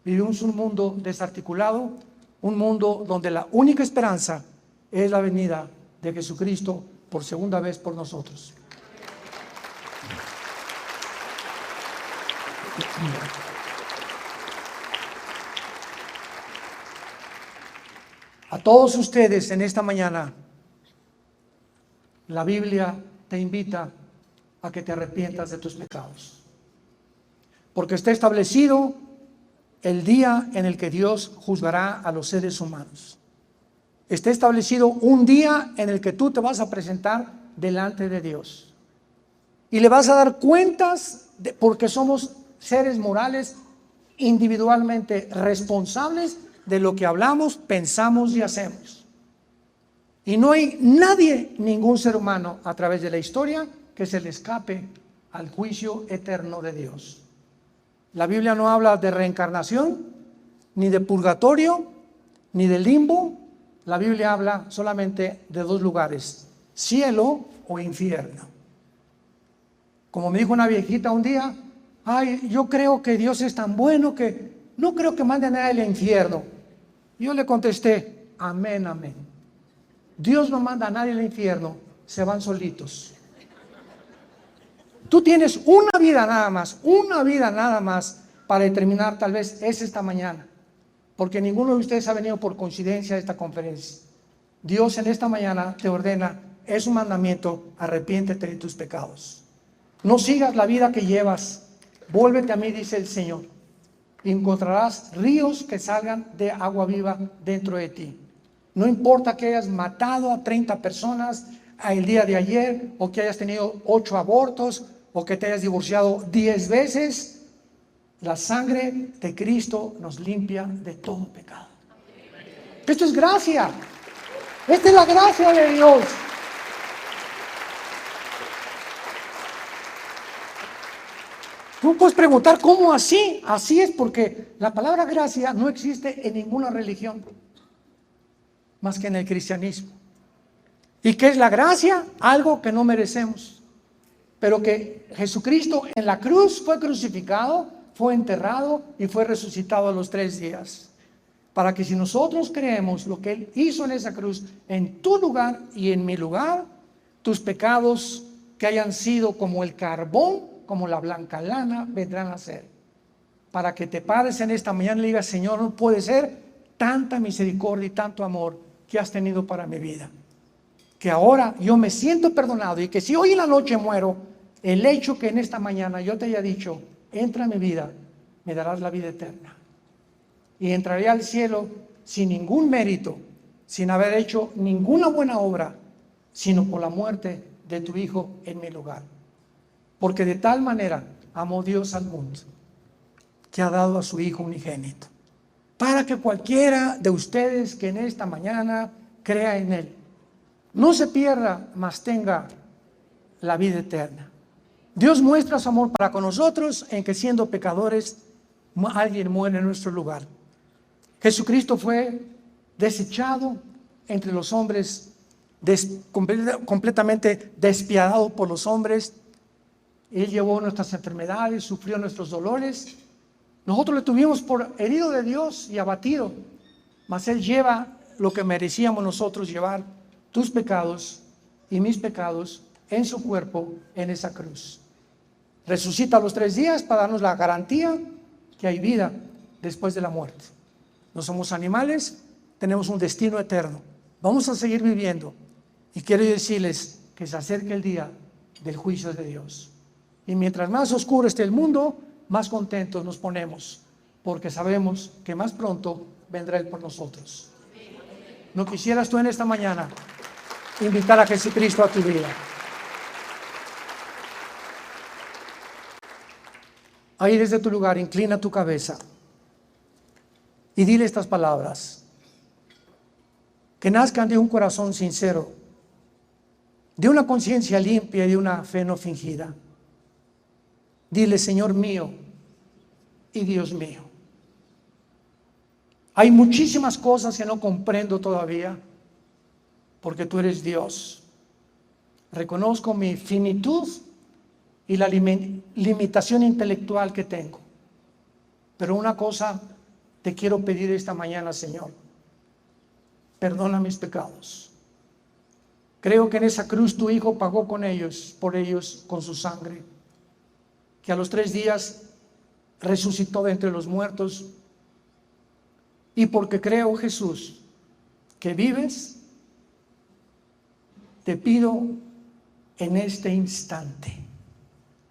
Vivimos un mundo desarticulado, un mundo donde la única esperanza es la venida de Jesucristo por segunda vez por nosotros. A todos ustedes en esta mañana, la Biblia te invita a que te arrepientas de tus pecados, porque está establecido el día en el que Dios juzgará a los seres humanos. Está establecido un día en el que tú te vas a presentar delante de Dios y le vas a dar cuentas porque somos seres morales individualmente responsables de lo que hablamos, pensamos y hacemos. Y no hay nadie, ningún ser humano a través de la historia que se le escape al juicio eterno de Dios. La Biblia no habla de reencarnación, ni de purgatorio, ni de limbo. La Biblia habla solamente de dos lugares: cielo o infierno. Como me dijo una viejita un día: ay, yo creo que Dios es tan bueno que no creo que mande a nadie al infierno. Yo le contesté: amén, amén. Dios no manda a nadie al infierno, se van solitos. Tú tienes una vida nada más para determinar, tal vez es esta mañana, porque ninguno de ustedes ha venido por coincidencia a esta conferencia. Dios en esta mañana te ordena, es un mandamiento: arrepiéntete de tus pecados. No sigas la vida que llevas, vuélvete a mí, dice el Señor, y encontrarás ríos que salgan de agua viva dentro de ti. No importa que hayas matado a 30 personas el día de ayer, o que hayas tenido 8 abortos, o que te hayas divorciado 10 veces, la sangre de Cristo nos limpia de todo pecado. Esto es gracia. Esta es la gracia de Dios. Tú puedes preguntar, ¿cómo así? Así es porque la palabra gracia no existe en ninguna religión más que en el cristianismo. ¿Y qué es la gracia? Algo que no merecemos, pero que Jesucristo en la cruz fue crucificado, fue enterrado y fue resucitado a los 3 días. Para que si nosotros creemos lo que Él hizo en esa cruz, en tu lugar y en mi lugar, tus pecados que hayan sido como el carbón, como la blanca lana, vendrán a ser. Para que te pares en esta mañana y le digas: Señor, no puede ser tanta misericordia y tanto amor que has tenido para mi vida, que ahora yo me siento perdonado, y que si hoy en la noche muero, el hecho que en esta mañana yo te haya dicho: entra a mi vida, me darás la vida eterna, y entraré al cielo sin ningún mérito, sin haber hecho ninguna buena obra, sino por la muerte de tu Hijo en mi lugar. Porque de tal manera amó Dios al mundo, que ha dado a su Hijo unigénito, para que cualquiera de ustedes que en esta mañana crea en Él, no se pierda, mas tenga la vida eterna. Dios muestra su amor para con nosotros en que, siendo pecadores, alguien muere en nuestro lugar. Jesucristo fue desechado entre los hombres, completamente despiadado por los hombres. Él llevó nuestras enfermedades, sufrió nuestros dolores. Nosotros le tuvimos por herido de Dios y abatido, mas Él lleva lo que merecíamos nosotros llevar, tus pecados y mis pecados, en su cuerpo en esa cruz. Resucita a los 3 días para darnos la garantía que hay vida después de la muerte. No somos animales, tenemos un destino eterno. Vamos a seguir viviendo, y quiero decirles que se acerca el día del juicio de Dios. Y mientras más oscuro esté el mundo, más contentos nos ponemos, porque sabemos que más pronto vendrá Él por nosotros. ¿No quisieras tú en esta mañana invitar a Jesucristo a tu vida? Ahí desde tu lugar, inclina tu cabeza y dile estas palabras, que nazcan de un corazón sincero, de una conciencia limpia y de una fe no fingida. Dile: Señor mío y Dios mío, hay muchísimas cosas que no comprendo todavía, porque tú eres Dios. Reconozco mi finitud y la limitación intelectual que tengo. Pero una cosa te quiero pedir esta mañana, Señor: perdona mis pecados. Creo que en esa cruz tu Hijo pagó por ellos con su sangre, que a los 3 días resucitó de entre los muertos. Y porque creo, Jesús, que vives, te pido en este instante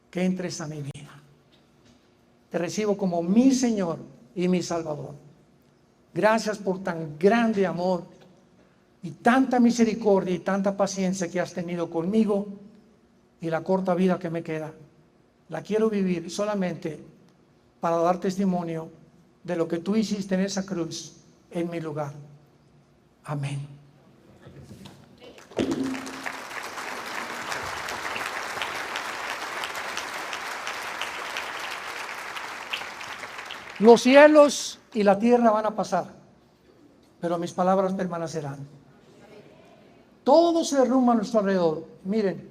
que entres a mi vida. Te recibo como mi Señor y mi Salvador. Gracias por tan grande amor y tanta misericordia y tanta paciencia que has tenido conmigo, y la corta vida que me queda la quiero vivir solamente para dar testimonio de lo que tú hiciste en esa cruz en mi lugar. Amén. Los cielos y la tierra van a pasar, pero mis palabras permanecerán. Todo se derrumba a nuestro alrededor. Miren,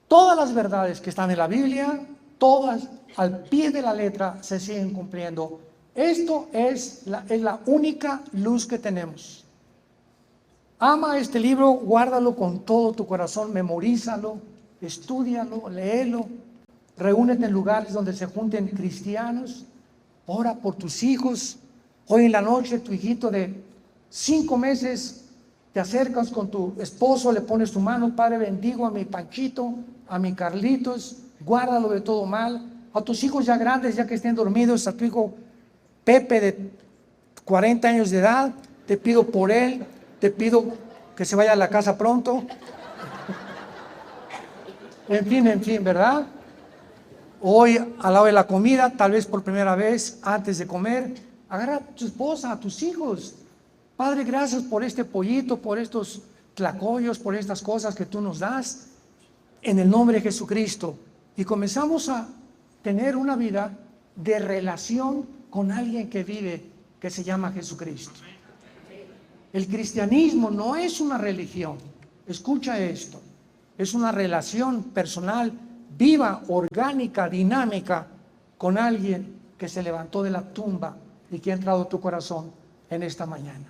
todas las verdades que están en la Biblia, todas al pie de la letra se siguen cumpliendo. Esto es la única luz que tenemos. Ama este libro, guárdalo con todo tu corazón, memorízalo, estúdialo, léelo. Reúnete en lugares donde se junten cristianos. Ora por tus hijos. Hoy en la noche tu hijito de 5 meses, te acercas con tu esposo, le pones tu mano: Padre, bendigo a mi Panchito, a mi Carlitos, guárdalo de todo mal. A tus hijos ya grandes, ya que estén dormidos, a tu hijo Pepe de 40 años de edad, te pido por él, te pido que se vaya a la casa pronto. En fin, ¿verdad? Hoy, a la hora de la comida, tal vez por primera vez, antes de comer, agarra a tu esposa, a tus hijos. Padre, gracias por este pollito, por estos tlacoyos, por estas cosas que tú nos das, en el nombre de Jesucristo. Y comenzamos a tener una vida de relación con alguien que vive, que se llama Jesucristo. El cristianismo no es una religión. Escucha esto. Es una relación personal, viva, orgánica, dinámica, con alguien que se levantó de la tumba y que ha entrado a tu corazón en esta mañana.